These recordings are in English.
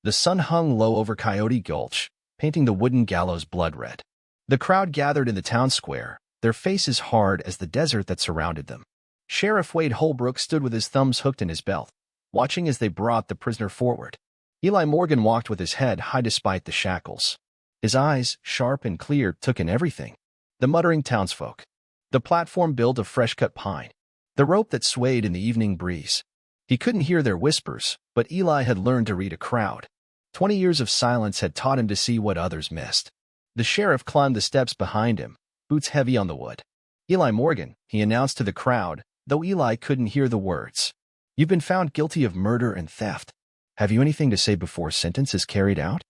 The sun hung low over Coyote Gulch, painting the wooden gallows blood red. The crowd gathered in the town square, their faces hard as the desert that surrounded them. Sheriff Wade Holbrook stood with his thumbs hooked in his belt, watching as they brought the prisoner forward. Eli Morgan walked with his head high despite the shackles. His eyes, sharp and clear, took in everything. The muttering townsfolk. The platform built of fresh-cut pine. The rope that swayed in the evening breeze. He couldn't hear their whispers, but Eli had learned to read a crowd. 20 years of silence had taught him to see what others missed. The sheriff climbed the steps behind him, boots heavy on the wood. Eli Morgan, he announced to the crowd, though Eli couldn't hear the words. You've been found guilty of murder and theft. Have you anything to say before sentence is carried out?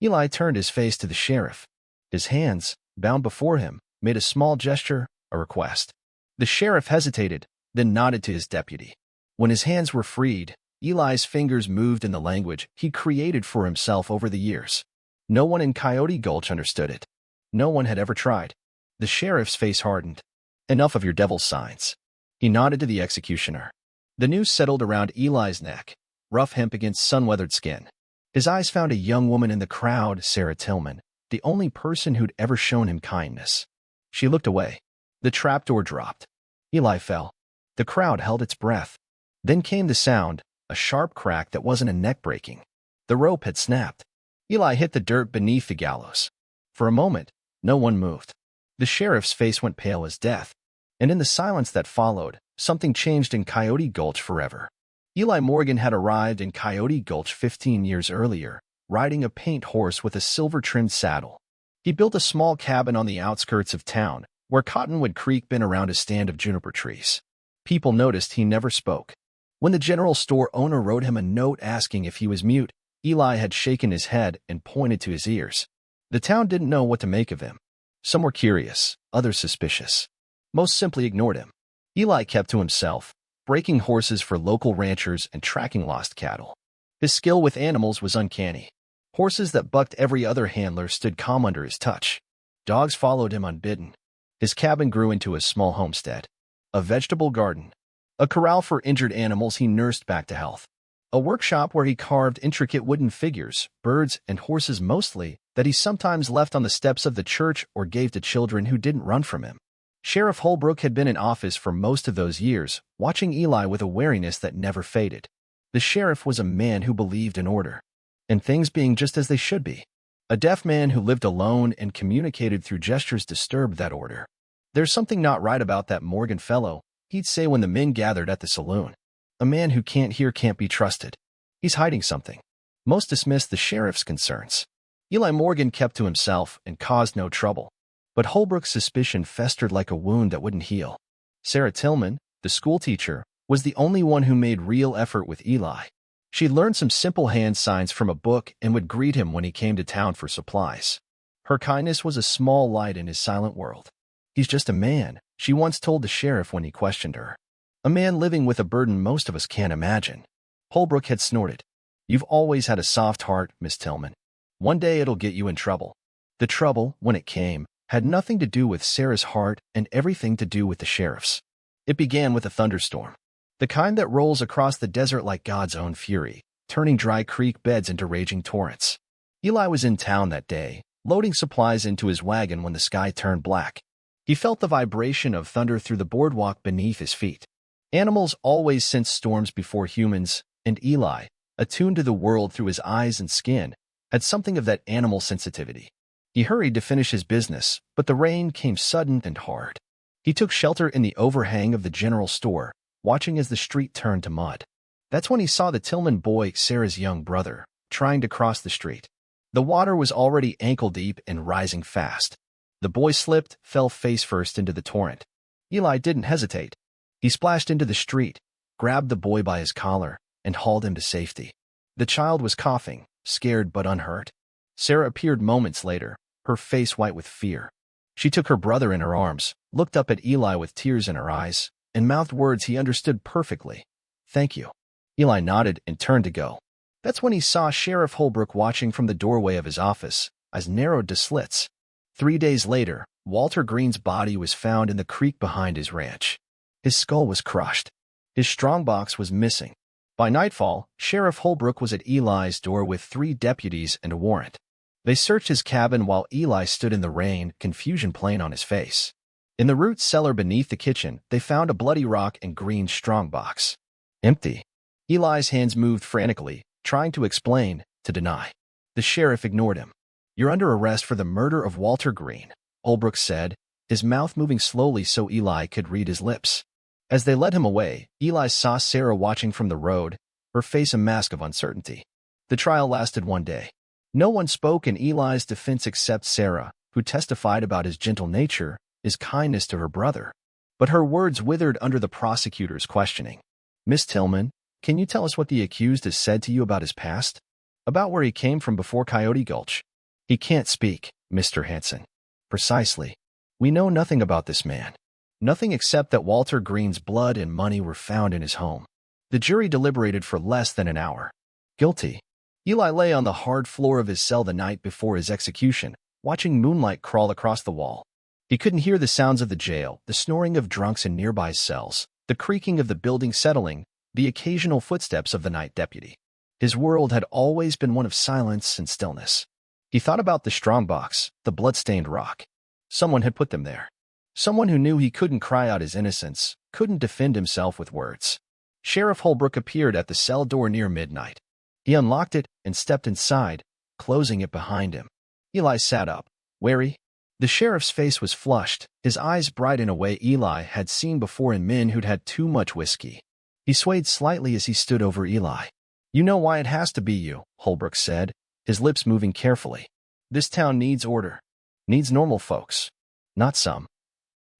Eli turned his face to the sheriff. His hands, bound before him, made a small gesture, a request. The sheriff hesitated, then nodded to his deputy. When his hands were freed, Eli's fingers moved in the language he created for himself over the years. No one in Coyote Gulch understood it. No one had ever tried. The sheriff's face hardened. Enough of your devil's signs. He nodded to the executioner. The noose settled around Eli's neck, rough hemp against sun-weathered skin. His eyes found a young woman in the crowd, Sarah Tillman, the only person who'd ever shown him kindness. She looked away. The trapdoor dropped. Eli fell. The crowd held its breath. Then came the sound, a sharp crack that wasn't a neck-breaking. The rope had snapped. Eli hit the dirt beneath the gallows. For a moment, no one moved. The sheriff's face went pale as death, and in the silence that followed, something changed in Coyote Gulch forever. Eli Morgan had arrived in Coyote Gulch 15 years earlier, riding a paint horse with a silver-trimmed saddle. He built a small cabin on the outskirts of town, where Cottonwood Creek bent around a stand of juniper trees. People noticed he never spoke. When the general store owner wrote him a note asking if he was mute, Eli had shaken his head and pointed to his ears. The town didn't know what to make of him. Some were curious, others suspicious. Most simply ignored him. Eli kept to himself, breaking horses for local ranchers and tracking lost cattle. His skill with animals was uncanny. Horses that bucked every other handler stood calm under his touch. Dogs followed him unbidden. His cabin grew into a small homestead. A vegetable garden. A corral for injured animals he nursed back to health. A workshop where he carved intricate wooden figures, birds and horses mostly, that he sometimes left on the steps of the church or gave to children who didn't run from him. Sheriff Holbrook had been in office for most of those years, watching Eli with a wariness that never faded. The sheriff was a man who believed in order, and things being just as they should be. A deaf man who lived alone and communicated through gestures disturbed that order. There's something not right about that Morgan fellow, he'd say when the men gathered at the saloon. A man who can't hear can't be trusted. He's hiding something. Most dismissed the sheriff's concerns. Eli Morgan kept to himself and caused no trouble. But Holbrook's suspicion festered like a wound that wouldn't heal. Sarah Tillman, the schoolteacher, was the only one who made real effort with Eli. She'd learned some simple hand signs from a book and would greet him when he came to town for supplies. Her kindness was a small light in his silent world. He's just a man, she once told the sheriff when he questioned her. A man living with a burden most of us can't imagine. Holbrook had snorted. You've always had a soft heart, Miss Tillman. One day it'll get you in trouble. The trouble, when it came, had nothing to do with Sarah's heart and everything to do with the sheriff's. It began with a thunderstorm. The kind that rolls across the desert like God's own fury, turning dry creek beds into raging torrents. Eli was in town that day, loading supplies into his wagon when the sky turned black. He felt the vibration of thunder through the boardwalk beneath his feet. Animals always sense storms before humans, and Eli, attuned to the world through his eyes and skin, had something of that animal sensitivity. He hurried to finish his business, but the rain came sudden and hard. He took shelter in the overhang of the general store, watching as the street turned to mud. That's when he saw the Tillman boy, Sarah's young brother, trying to cross the street. The water was already ankle-deep and rising fast. The boy slipped, fell face-first into the torrent. Eli didn't hesitate. He splashed into the street, grabbed the boy by his collar, and hauled him to safety. The child was coughing, scared but unhurt. Sarah appeared moments later, her face white with fear. She took her brother in her arms, looked up at Eli with tears in her eyes, and mouthed words he understood perfectly. Thank you. Eli nodded and turned to go. That's when he saw Sheriff Holbrook watching from the doorway of his office, eyes narrowed to slits. 3 days later, Walter Green's body was found in the creek behind his ranch. His skull was crushed. His strongbox was missing. By nightfall, Sheriff Holbrook was at Eli's door with 3 deputies and a warrant. They searched his cabin while Eli stood in the rain, confusion plain on his face. In the root cellar beneath the kitchen, they found a bloody rock and green strongbox. Empty. Eli's hands moved frantically, trying to explain, to deny. The sheriff ignored him. "You're under arrest for the murder of Walter Green," Holbrook said, his mouth moving slowly so Eli could read his lips. As they led him away, Eli saw Sarah watching from the road, her face a mask of uncertainty. The trial lasted 1 day. No one spoke in Eli's defense except Sarah, who testified about his gentle nature, his kindness to her brother. But her words withered under the prosecutor's questioning. "Miss Tillman, can you tell us what the accused has said to you about his past? About where he came from before Coyote Gulch?" "He can't speak, Mr. Hanson." "Precisely. We know nothing about this man. Nothing except that Walter Green's blood and money were found in his home." The jury deliberated for less than an hour. "Guilty." Eli lay on the hard floor of his cell the night before his execution, watching moonlight crawl across the wall. He couldn't hear the sounds of the jail, the snoring of drunks in nearby cells, the creaking of the building settling, the occasional footsteps of the night deputy. His world had always been one of silence and stillness. He thought about the strongbox, the blood-stained rock. Someone had put them there. Someone who knew he couldn't cry out his innocence, couldn't defend himself with words. Sheriff Holbrook appeared at the cell door near midnight. He unlocked it and stepped inside, closing it behind him. Eli sat up, wary. The sheriff's face was flushed, his eyes bright in a way Eli had seen before in men who'd had too much whiskey. He swayed slightly as he stood over Eli. "You know why it has to be you," Holbrook said, his lips moving carefully. "This town needs order. Needs normal folks. Not some."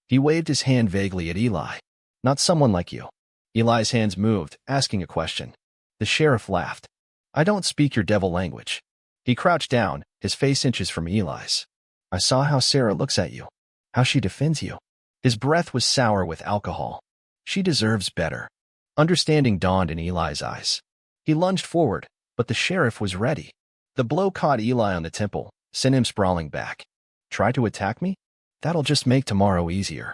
He waved his hand vaguely at Eli. "Not someone like you." Eli's hands moved, asking a question. The sheriff laughed. "I don't speak your devil language." He crouched down, his face inches from Eli's. "I saw how Sarah looks at you. How she defends you." His breath was sour with alcohol. "She deserves better." Understanding dawned in Eli's eyes. He lunged forward, but the sheriff was ready. The blow caught Eli on the temple, sent him sprawling back. "Try to attack me? That'll just make tomorrow easier."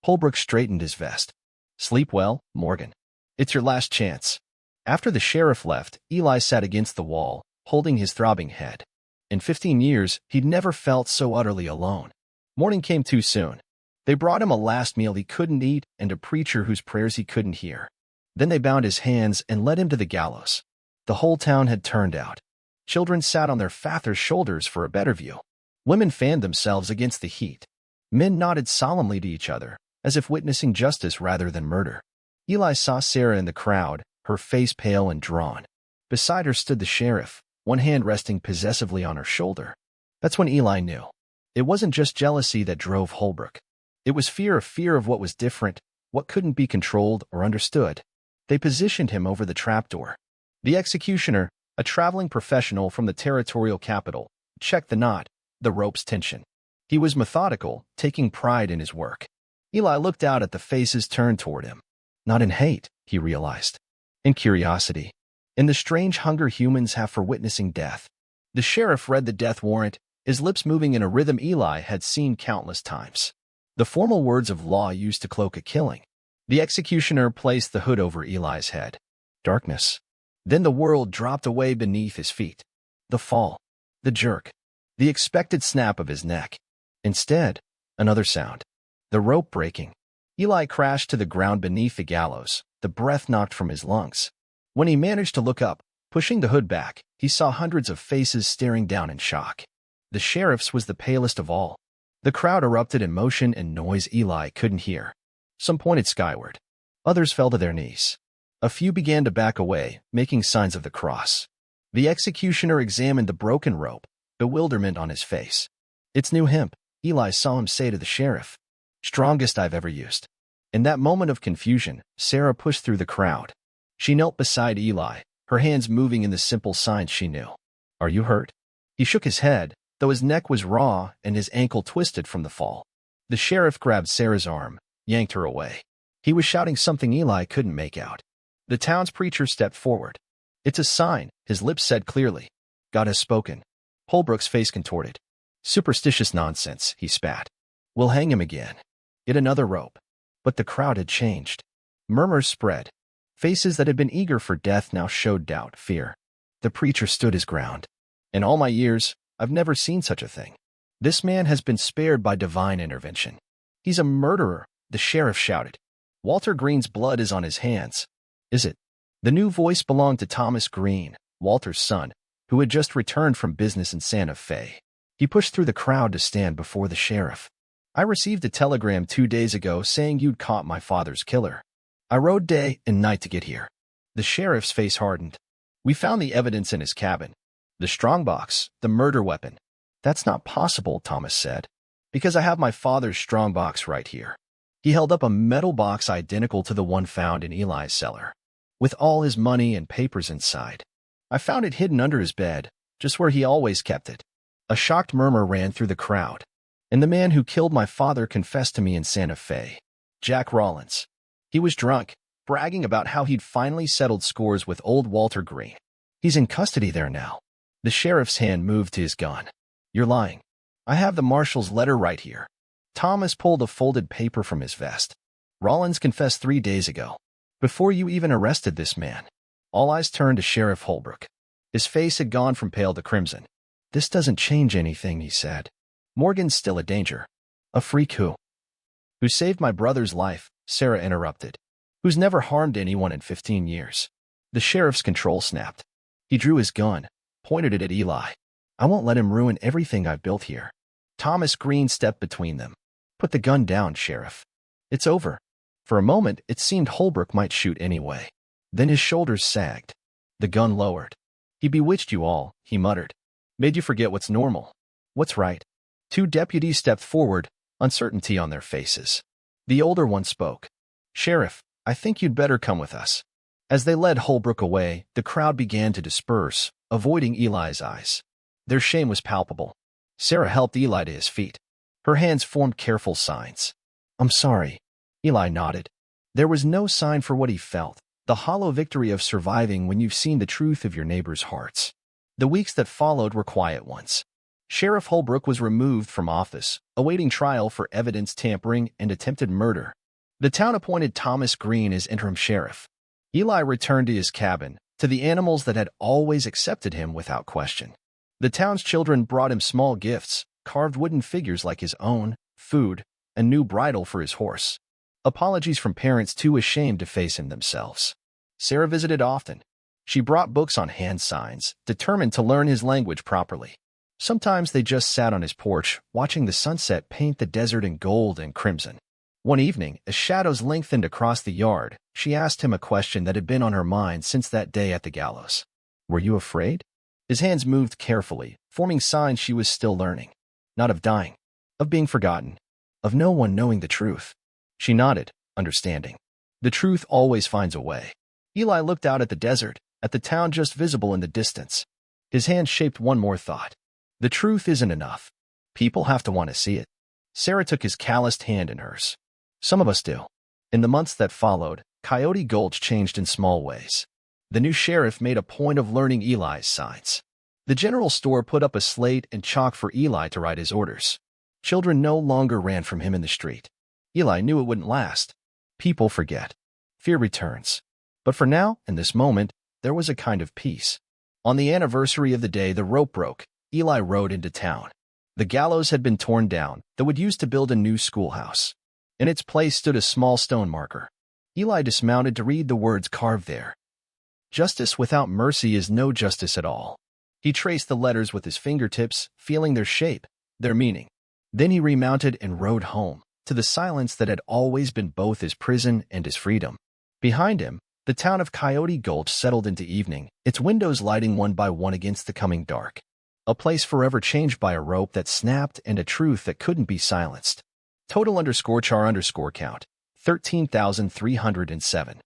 Holbrook straightened his vest. "Sleep well, Morgan. It's your last chance." After the sheriff left, Eli sat against the wall, holding his throbbing head. In 15 years, he'd never felt so utterly alone. Morning came too soon. They brought him a last meal he couldn't eat and a preacher whose prayers he couldn't hear. Then they bound his hands and led him to the gallows. The whole town had turned out. Children sat on their fathers' shoulders for a better view. Women fanned themselves against the heat. Men nodded solemnly to each other, as if witnessing justice rather than murder. Eli saw Sarah in the crowd, her face pale and drawn. Beside her stood the sheriff, one hand resting possessively on her shoulder. That's when Eli knew. It wasn't just jealousy that drove Holbrook. It was fear of what was different, what couldn't be controlled or understood. They positioned him over the trapdoor. The executioner, a traveling professional from the territorial capital, checked the knot, the rope's tension. He was methodical, taking pride in his work. Eli looked out at the faces turned toward him. Not in hate, he realized. In curiosity. In the strange hunger humans have for witnessing death. The sheriff read the death warrant, his lips moving in a rhythm Eli had seen countless times. The formal words of law used to cloak a killing. The executioner placed the hood over Eli's head. Darkness. Then the world dropped away beneath his feet. The fall. The jerk. The expected snap of his neck. Instead, another sound. The rope breaking. Eli crashed to the ground beneath the gallows, the breath knocked from his lungs. When he managed to look up, pushing the hood back, he saw hundreds of faces staring down in shock. The sheriff's was the palest of all. The crowd erupted in motion and noise Eli couldn't hear. Some pointed skyward. Others fell to their knees. A few began to back away, making signs of the cross. The executioner examined the broken rope, bewilderment on his face. "It's new hemp," Eli saw him say to the sheriff. "Strongest I've ever used." In that moment of confusion, Sarah pushed through the crowd. She knelt beside Eli, her hands moving in the simple signs she knew. "Are you hurt?" He shook his head, though his neck was raw and his ankle twisted from the fall. The sheriff grabbed Sarah's arm, yanked her away. He was shouting something Eli couldn't make out. The town's preacher stepped forward. "It's a sign," his lips said clearly. "God has spoken." Holbrook's face contorted. "Superstitious nonsense," he spat. "We'll hang him again." Get another rope. But the crowd had changed. Murmurs spread. Faces that had been eager for death now showed doubt, fear. The preacher stood his ground. In all my years, I've never seen such a thing. This man has been spared by divine intervention. He's a murderer, the sheriff shouted. Walter Green's blood is on his hands. Is it? The new voice belonged to Thomas Green, Walter's son, who had just returned from business in Santa Fe. He pushed through the crowd to stand before the sheriff. I received a telegram 2 days ago saying you'd caught my father's killer. I rode day and night to get here. The sheriff's face hardened. We found the evidence in his cabin. The strongbox, the murder weapon. That's not possible, Thomas said. Because I have my father's strongbox right here. He held up a metal box identical to the one found in Eli's cellar, with all his money and papers inside. I found it hidden under his bed, just where he always kept it. A shocked murmur ran through the crowd. And the man who killed my father confessed to me in Santa Fe. Jack Rollins. He was drunk, bragging about how he'd finally settled scores with old Walter Green. He's in custody there now. The sheriff's hand moved to his gun. You're lying. I have the marshal's letter right here. Thomas pulled a folded paper from his vest. Rollins confessed 3 days ago, before you even arrested this man. All eyes turned to Sheriff Holbrook. His face had gone from pale to crimson. This doesn't change anything, he said. Morgan's still a danger. A freak who saved my brother's life, Sarah interrupted. Who's never harmed anyone in 15 years. The sheriff's control snapped. He drew his gun, pointed it at Eli. I won't let him ruin everything I've built here. Thomas Green stepped between them. Put the gun down, Sheriff. It's over. For a moment, it seemed Holbrook might shoot anyway. Then his shoulders sagged. The gun lowered. He bewitched you all, he muttered. Made you forget what's normal. What's right? 2 deputies stepped forward, uncertainty on their faces. The older one spoke. Sheriff, I think you'd better come with us. As they led Holbrook away, the crowd began to disperse, avoiding Eli's eyes. Their shame was palpable. Sarah helped Eli to his feet. Her hands formed careful signs. I'm sorry. Eli nodded. There was no sign for what he felt, the hollow victory of surviving when you've seen the truth of your neighbors' hearts. The weeks that followed were quiet ones. Sheriff Holbrook was removed from office, awaiting trial for evidence tampering and attempted murder. The town appointed Thomas Green as interim sheriff. Eli returned to his cabin, to the animals that had always accepted him without question. The town's children brought him small gifts, carved wooden figures like his own, food, a new bridle for his horse. Apologies from parents too ashamed to face him themselves. Sarah visited often. She brought books on hand signs, determined to learn his language properly. Sometimes they just sat on his porch, watching the sunset paint the desert in gold and crimson. One evening, as shadows lengthened across the yard, she asked him a question that had been on her mind since that day at the gallows. Were you afraid? His hands moved carefully, forming signs she was still learning. Not of dying, of being forgotten, of no one knowing the truth. She nodded, understanding. The truth always finds a way. Eli looked out at the desert, at the town just visible in the distance. His hand shaped one more thought. The truth isn't enough. People have to want to see it. Sarah took his calloused hand in hers. Some of us do. In the months that followed, Coyote Gulch changed in small ways. The new sheriff made a point of learning Eli's signs. The general store put up a slate and chalk for Eli to write his orders. Children no longer ran from him in the street. Eli knew it wouldn't last. People forget. Fear returns. But for now, in this moment, there was a kind of peace. On the anniversary of the day the rope broke, Eli rode into town. The gallows had been torn down, that would use to build a new schoolhouse. In its place stood a small stone marker. Eli dismounted to read the words carved there. Justice without mercy is no justice at all. He traced the letters with his fingertips, feeling their shape, their meaning. Then he remounted and rode home, to the silence that had always been both his prison and his freedom. Behind him, the town of Coyote Gulch settled into evening, its windows lighting one by one against the coming dark. A place forever changed by a rope that snapped and a truth that couldn't be silenced. Total _char_count, 13,307.